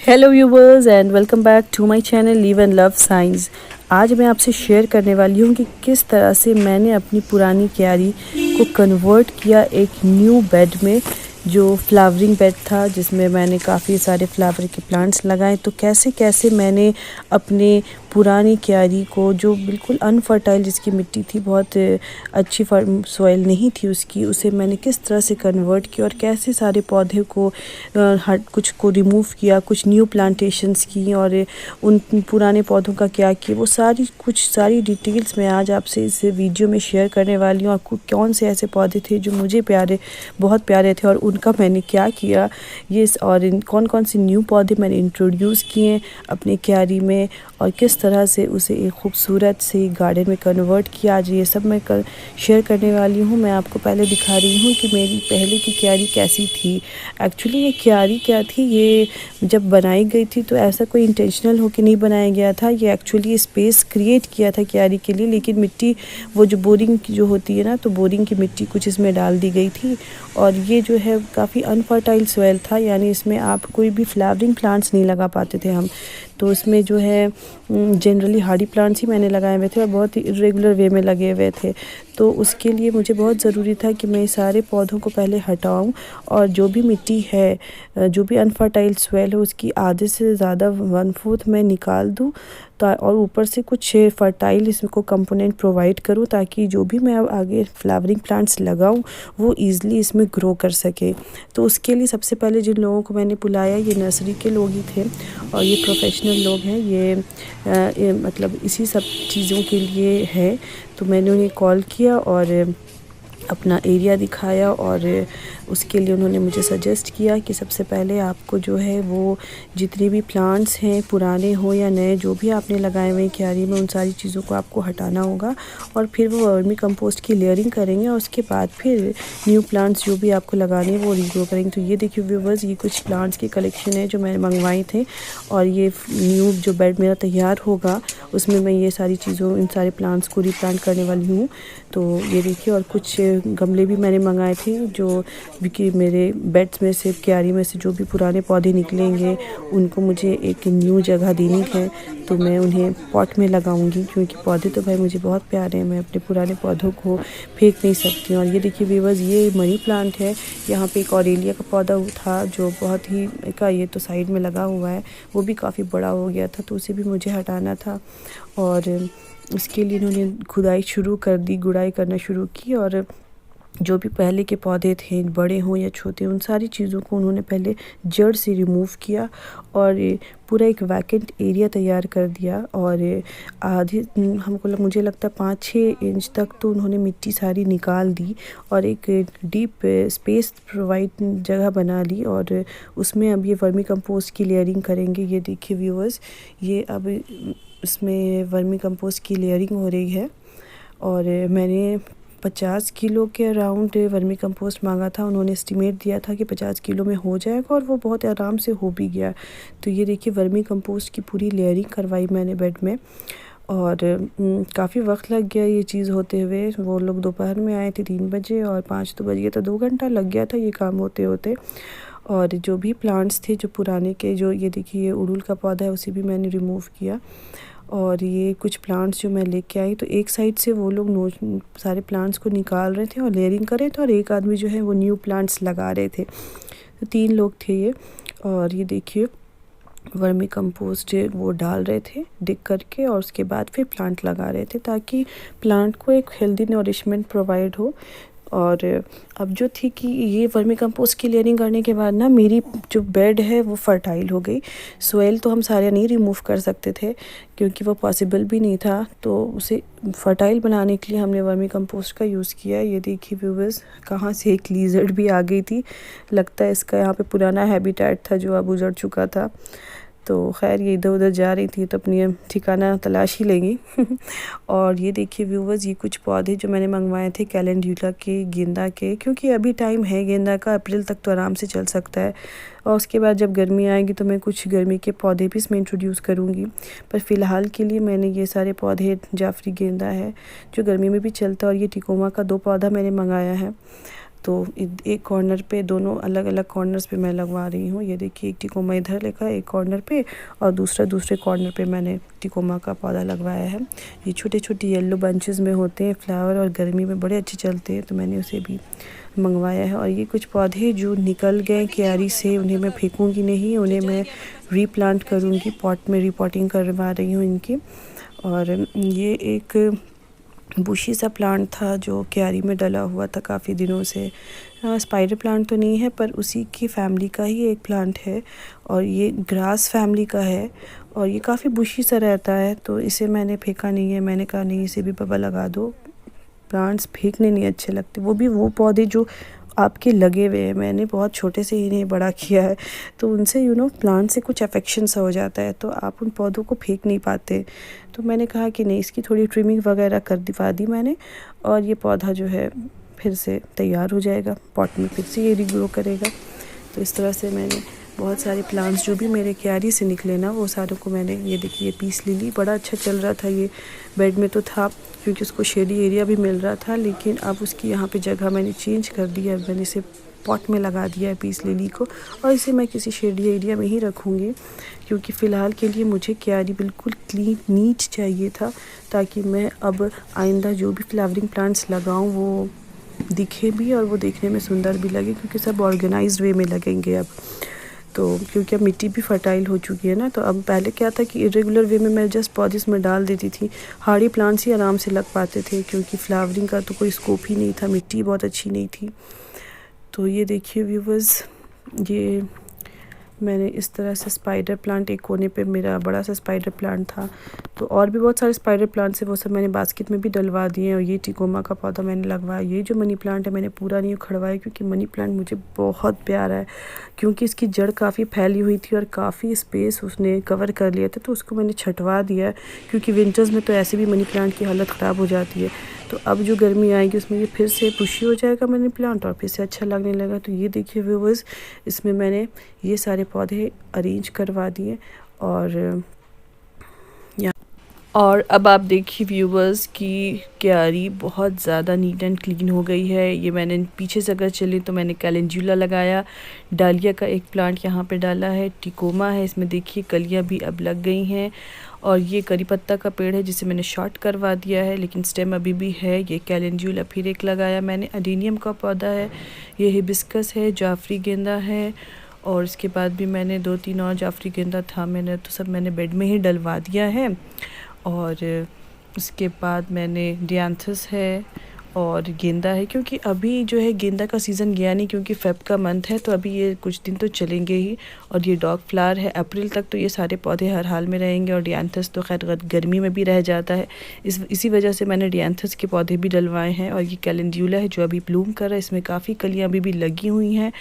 Hello viewers and welcome back to my channel live and love science. आज मैं आपसे share करने वाली हूँ कि किस तरह से मैंने अपनी पुरानी क्यारी को कन्वर्ट किया एक न्यू बेड में, जो फ्लावरिंग बेड था जिसमें मैंने काफ़ी सारे फ्लावर के प्लांट्स लगाए। तो कैसे कैसे मैंने अपने पुरानी क्यारी को, जो बिल्कुल अनफर्टाइल जिसकी मिट्टी थी, बहुत अच्छी सॉइल नहीं थी उसकी, उसे मैंने किस तरह से कन्वर्ट किया और कैसे सारे पौधे को कुछ को रिमूव किया, कुछ न्यू प्लांटेशंस की और उन पुराने पौधों का क्या किया, वो सारी डिटेल्स मैं आज आपसे इस वीडियो में शेयर करने वाली हूँ। आपको कौन से ऐसे पौधे थे जो मुझे बहुत प्यारे थे और उनका मैंने क्या किया, ये और कौन कौन से न्यू पौधे मैंने इंट्रोड्यूस किए अपने क्यारी में और किस तरह से उसे एक खूबसूरत से गार्डन में कन्वर्ट किया। आज ये सब मैं शेयर करने वाली हूँ। मैं आपको पहले दिखा रही हूँ कि मेरी पहले की क्यारी कैसी थी। एक्चुअली ये क्यारी क्या थी, ये जब बनाई गई थी तो ऐसा कोई इंटेंशनल हो के नहीं बनाया गया था। ये एक्चुअली स्पेस क्रिएट किया था क्यारी के लिए, लेकिन मिट्टी वो जो बोरिंग की जो होती है ना, तो बोरिंग की मिट्टी कुछ इसमें डाल दी गई थी और ये जो है काफ़ी अनफर्टाइल सॉइल था, यानी इसमें आप कोई भी फ्लावरिंग प्लांट्स नहीं लगा पाते थे हम। तो इसमें जो है जनरली हार्डी प्लांट्स ही मैंने लगाए हुए थे और बहुत ही इरेगुलर वे में लगे हुए थे। तो उसके लिए मुझे बहुत ज़रूरी था कि मैं सारे पौधों को पहले हटाऊं और जो भी मिट्टी है, जो भी अनफर्टाइल सॉइल है, उसकी आधे से ज़्यादा 1/4 मैं निकाल दूं और ऊपर से कुछ फर्टाइल इसको कंपोनेंट प्रोवाइड करूं, ताकि जो भी मैं आगे फ्लावरिंग प्लांट्स लगाऊं वो ईज़िली इसमें ग्रो कर सके। तो उसके लिए सबसे पहले जिन लोगों को मैंने बुलाया, ये नर्सरी के लोग ही थे और ये प्रोफेशनल लोग हैं। ये मतलब इसी सब चीज़ों के लिए है। तो मैंने उन्हें कॉल किया और अपना एरिया दिखाया और उसके लिए उन्होंने मुझे सजेस्ट किया कि सबसे पहले आपको जो है वो जितने भी प्लांट्स हैं, पुराने हो या नए, जो भी आपने लगाए हुए हैं क्यारी में, उन सारी चीज़ों को आपको हटाना होगा और फिर वो वर्मी कंपोस्ट की लेयरिंग करेंगे और उसके बाद फिर न्यू प्लांट्स जो भी आपको लगाने हैं वो रीग्रो करेंगे। तो ये देखिए व्यूवर्स, ये कुछ प्लांट्स की कलेक्शन है जो मैंने मंगवाए थे और ये न्यू जो बेड मेरा तैयार होगा उसमें मैं ये सारी चीज़ों, इन सारे प्लांट्स को रीप्लांट करने वाली हूँ। तो ये देखिए, और कुछ गमले भी मैंने मंगाए थे जो कि मेरे बेड्स में से, क्यारी में से जो भी पुराने पौधे निकलेंगे उनको मुझे एक न्यू जगह देनी है, तो मैं उन्हें पॉट में लगाऊंगी, क्योंकि पौधे तो भाई मुझे बहुत प्यारे हैं, मैं अपने पुराने पौधों को फेंक नहीं सकती हूँ। और ये देखिए व्यूअर्स, ये मनी प्लांट है। यहाँ पे एक ऑरेलिया का पौधा था जो बहुत ही ये तो साइड में लगा हुआ है, वो भी काफ़ी बड़ा हो गया था, तो उसे भी मुझे हटाना था और इसके लिए इन्होंने खुदाई शुरू कर दी, गुड़ाई करना शुरू की और जो भी पहले के पौधे थे, बड़े हों या छोटे, उन सारी चीज़ों को उन्होंने पहले जड़ से रिमूव किया और पूरा एक वैकेंट एरिया तैयार कर दिया और मुझे लगता है 5-6 इंच तक तो उन्होंने मिट्टी सारी निकाल दी और एक डीप स्पेस प्रोवाइड जगह बना ली और उसमें अब ये वर्मी कंपोस्ट की लेयरिंग करेंगे। ये देखिए व्यूअर्स, ये अब इसमें वर्मी कंपोस्ट की लेयरिंग हो रही है और मैंने 50 किलो के अराउंड वर्मी कंपोस्ट मांगा था। उन्होंने एस्टिमेट दिया था कि 50 किलो में हो जाएगा और वो बहुत आराम से हो भी गया। तो ये देखिए, वर्मी कंपोस्ट की पूरी लेयरिंग करवाई मैंने बेड में और काफ़ी वक्त लग गया ये चीज़ होते हुए। वो लोग दोपहर में आए थे 3 बजे और 5 तो बज गया, तो 2 घंटा लग गया था ये काम होते होते। और जो भी प्लांट्स थे जो पुराने के, जो ये देखिए ये उड़हुल का पौधा है, उसे भी मैंने रिमूव किया और ये कुछ प्लांट्स जो मैं लेके आई, तो एक साइड से वो लोग सारे प्लांट्स को निकाल रहे थे और लेयरिंग कर रहे थे और एक आदमी जो है वो न्यू प्लांट्स लगा रहे थे। तो 3 लोग थे ये। और ये देखिए वर्मी कंपोस्ट वो डाल रहे थे डिग करके और उसके बाद फिर प्लांट लगा रहे थे, ताकि प्लांट को एक हेल्दी नरिशमेंट प्रोवाइड हो। और अब जो थी कि ये वर्मी कंपोस्ट की लेयरिंग करने के बाद ना, मेरी जो बेड है वो फर्टाइल हो गई। सोइल तो हम सारे नहीं रिमूव कर सकते थे क्योंकि वो पॉसिबल भी नहीं था, तो उसे फर्टाइल बनाने के लिए हमने वर्मी कंपोस्ट का यूज़ किया। ये देखिए व्यूवर्स, कहाँ से एक लीजर्ड भी आ गई थी, लगता है इसका यहाँ पे पुराना हैबिटेट था जो अब उजड़ चुका था। तो खैर ये इधर उधर जा रही थी तो अपनी ठिकाना तलाश ही लेंगी। और ये देखिए व्यूवर्स, ये कुछ पौधे जो मैंने मंगवाए थे कैलेंडुला के, गेंदा के, क्योंकि अभी टाइम है गेंदा का, अप्रैल तक तो आराम से चल सकता है और उसके बाद जब गर्मी आएगी तो मैं कुछ गर्मी के पौधे भी इसमें इंट्रोड्यूस करूँगी। पर फ़िलहाल के लिए मैंने ये सारे पौधे, जाफरी गेंदा है जो गर्मी में भी चलता है और ये टिकोमा का 2 पौधा मैंने मंगाया है। तो एक कॉर्नर पे, दोनों अलग अलग कॉर्नर्स पे मैं लगवा रही हूँ। ये देखिए एक टिकोमा इधर लगा एक कॉर्नर पे और दूसरे कॉर्नर पे मैंने टिकोमा का पौधा लगवाया है। ये छोटे छोटे येलो बंचेस में होते हैं फ्लावर और गर्मी में बड़े अच्छे चलते हैं, तो मैंने उसे भी मंगवाया है। और ये कुछ पौधे जो निकल गए क्यारी से, उन्हें मैं फेंकूँगी नहीं, उन्हें मैं रीप्लांट करूँगी, पॉट में रीपॉटिंग करवा रही हूँ इनकी। और ये एक बुशी सा प्लांट था जो क्यारी में डला हुआ था काफ़ी दिनों से। स्पाइडर प्लांट तो नहीं है पर उसी की फैमिली का ही एक प्लांट है और ये ग्रास फैमिली का है और ये काफ़ी बुशी सा रहता है, तो इसे मैंने फेंका नहीं है। मैंने कहा नहीं, इसे भी बाबा लगा दो, प्लांट्स फेंकने नहीं अच्छे लगते, वो भी वो पौधे जो आपके लगे हुए हैं। मैंने बहुत छोटे से इन्हें बड़ा किया है, तो उनसे प्लांट से कुछ अफेक्शन सा हो जाता है, तो आप उन पौधों को फेंक नहीं पाते। तो मैंने कहा कि नहीं, इसकी थोड़ी ट्रिमिंग वगैरह कर दिवा दी मैंने और ये पौधा जो है फिर से तैयार हो जाएगा, पॉट में फिर से ये रीग्रो करेगा। तो इस तरह से मैंने बहुत सारे प्लांट्स जो भी मेरे क्यारी से निकले ना, वो सारों को मैंने, ये देखिए ये पीस लिली बड़ा अच्छा चल रहा था, ये बेड में तो था क्योंकि उसको शेडी एरिया भी मिल रहा था, लेकिन अब उसकी यहाँ पे जगह मैंने चेंज कर दी है। मैंने इसे पॉट में लगा दिया है पीस लिली को और इसे मैं किसी शेडी एरिया में ही रखूँगी क्योंकि फ़िलहाल के लिए मुझे क्यारी बिल्कुल क्लीन नीट चाहिए था, ताकि मैं अब आइंदा जो भी फ्लावरिंग प्लांट्स लगाऊँ वो दिखे भी और वो देखने में सुंदर भी लगे, क्योंकि सब ऑर्गेनाइज्ड वे में लगेंगे अब। तो क्योंकि अब मिट्टी भी फर्टाइल हो चुकी है ना, तो अब पहले क्या था कि इरेगुलर वे में मैं जस्ट पौधे में डाल देती थी, हार्डी प्लांट्स ही आराम से लग पाते थे क्योंकि फ्लावरिंग का तो कोई स्कोप ही नहीं था, मिट्टी बहुत अच्छी नहीं थी। तो ये देखिए व्यूवर्स, ये मैंने इस तरह से स्पाइडर प्लांट, एक कोने पे मेरा बड़ा सा स्पाइडर प्लांट था, तो और भी बहुत सारे स्पाइडर प्लांट्स है, वो सब मैंने बास्केट में भी डलवा दिए। और ये टिकोमा का पौधा मैंने लगवाया। ये जो मनी प्लांट है मैंने पूरा नहीं उखड़वाया क्योंकि मनी प्लांट मुझे बहुत प्यारा है, क्योंकि इसकी जड़ काफ़ी फैली हुई थी और काफ़ी स्पेस उसने कवर कर लिया था, तो उसको मैंने छटवा दिया क्योंकि विंटर्स में तो ऐसे भी मनी प्लांट की हालत ख़राब हो जाती है। तो अब जो गर्मी आएगी उसमें ये फिर से पुशी हो जाएगा मनी प्लांट और फिर से अच्छा लगने लगा। तो ये देखिए व्यूअर्स, इसमें मैंने ये सारे पौधे अरेंज करवा दिए और अब आप देखिए व्यूवर्स की क्यारी बहुत ज़्यादा नीट एंड क्लीन हो गई है। ये मैंने पीछे से अगर चले तो मैंने कैलेंडुला लगाया, डालिया का एक प्लांट यहाँ पे डाला है, टिकोमा है, इसमें देखिए कलियाँ भी अब लग गई हैं। और ये करी पत्ता का पेड़ है जिसे मैंने शॉर्ट करवा दिया है लेकिन स्टेम अभी भी है। ये कैलेंडुला फिर एक लगाया मैंने, अडेनियम का पौधा है, ये हिबिस्कस है, जाफरी गेंदा है और इसके बाद भी मैंने 2-3 और जाफरी गेंदा था, मैंने तो सब मैंने बेड में ही डलवा दिया है। और उसके बाद मैंने डियांथस है और गेंदा है, क्योंकि अभी जो है गेंदा का सीज़न गया नहीं क्योंकि फेब का मंथ है, तो अभी ये कुछ दिन तो चलेंगे ही। और ये डॉग फ्लावर है, अप्रैल तक तो ये सारे पौधे हर हाल में रहेंगे। और डियांथस तो खैर गर्मी में भी रह जाता है, इसी वजह से मैंने डियांथस के पौधे भी डलवाए हैं। और ये कैलेंडुला है जो अभी ब्लूम कर रहा है, इसमें काफ़ी कलियाँ अभी भी लगी हुई हैं।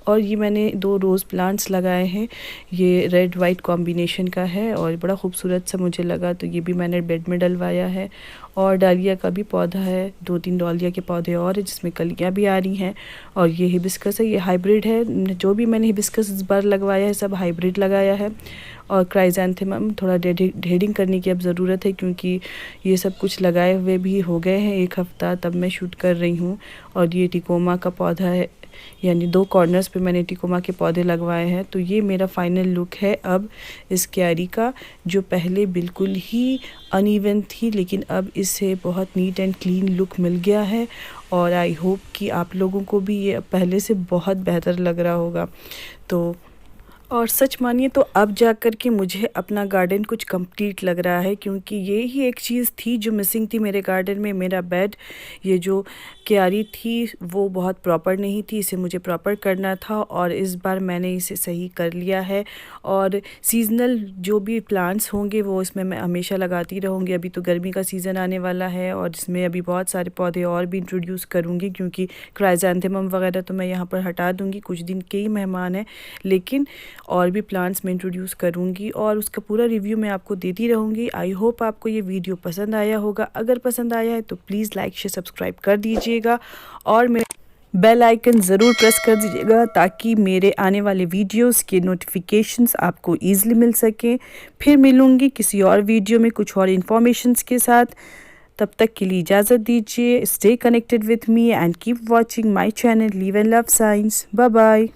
और ये मैंने 2 रोज़ प्लांट्स लगाए हैं, ये रेड वाइट कॉम्बिनेशन का है और बड़ा खूबसूरत सा मुझे लगा, तो ये भी मैंने बेड में डलवाया है। और डालिया का भी पौधा है, 2-3 डालिया के पौधे और है जिसमें कलियाँ भी आ रही हैं। और ये हिबिस्कस है, ये हाइब्रिड है, जो भी मैंने हिबिस्कस इस बार लगवाया है सब हाइब्रिड लगाया है। और क्राइजेंथेमम थोड़ा हेडिंग करने की अब ज़रूरत है क्योंकि ये सब कुछ लगाए हुए भी हो गए हैं 1 हफ़्ता, तब मैं शूट कर रही हूँ। और ये टिकोमा का पौधा है, यानी 2 कॉर्नर्स पे मैंने टिकोमा के पौधे लगवाए हैं। तो ये मेरा फाइनल लुक है अब इस क्यारी का, जो पहले बिल्कुल ही अनइवन थी लेकिन अब इससे बहुत नीट एंड क्लीन लुक मिल गया है। और आई होप कि आप लोगों को भी ये पहले से बहुत बेहतर लग रहा होगा। तो और सच मानिए तो अब जाकर के मुझे अपना गार्डन कुछ कंप्लीट लग रहा है, क्योंकि ये ही एक चीज़ थी जो मिसिंग थी मेरे गार्डन में। मेरा बेड, ये जो क्यारी थी वो बहुत प्रॉपर नहीं थी, इसे मुझे प्रॉपर करना था और इस बार मैंने इसे सही कर लिया है। और सीज़नल जो भी प्लांट्स होंगे वो इसमें मैं हमेशा लगाती रहूँगी। अभी तो गर्मी का सीज़न आने वाला है और इसमें अभी बहुत सारे पौधे और भी इंट्रोड्यूस करूँगी, क्योंकि क्राइजेंथेमम वगैरह तो मैं यहाँ पर हटा दूँगी, कुछ दिन के ही मेहमान हैं, लेकिन और भी प्लांट्स में इंट्रोड्यूस करूँगी और उसका पूरा रिव्यू मैं आपको देती रहूँगी। आई होप आपको ये वीडियो पसंद आया होगा। अगर पसंद आया है तो प्लीज़ लाइक शेयर सब्सक्राइब कर दीजिएगा और मेरे बेल आइकन ज़रूर प्रेस कर दीजिएगा ताकि मेरे आने वाले वीडियोस के नोटिफिकेशंस आपको ईज़िली मिल सकें। फिर मिलूँगी किसी और वीडियो में कुछ और इन्फॉर्मेशंस के साथ। तब तक के लिए इजाज़त दीजिए। Stay connected with me and keep watching my channel live and love science. Bye bye.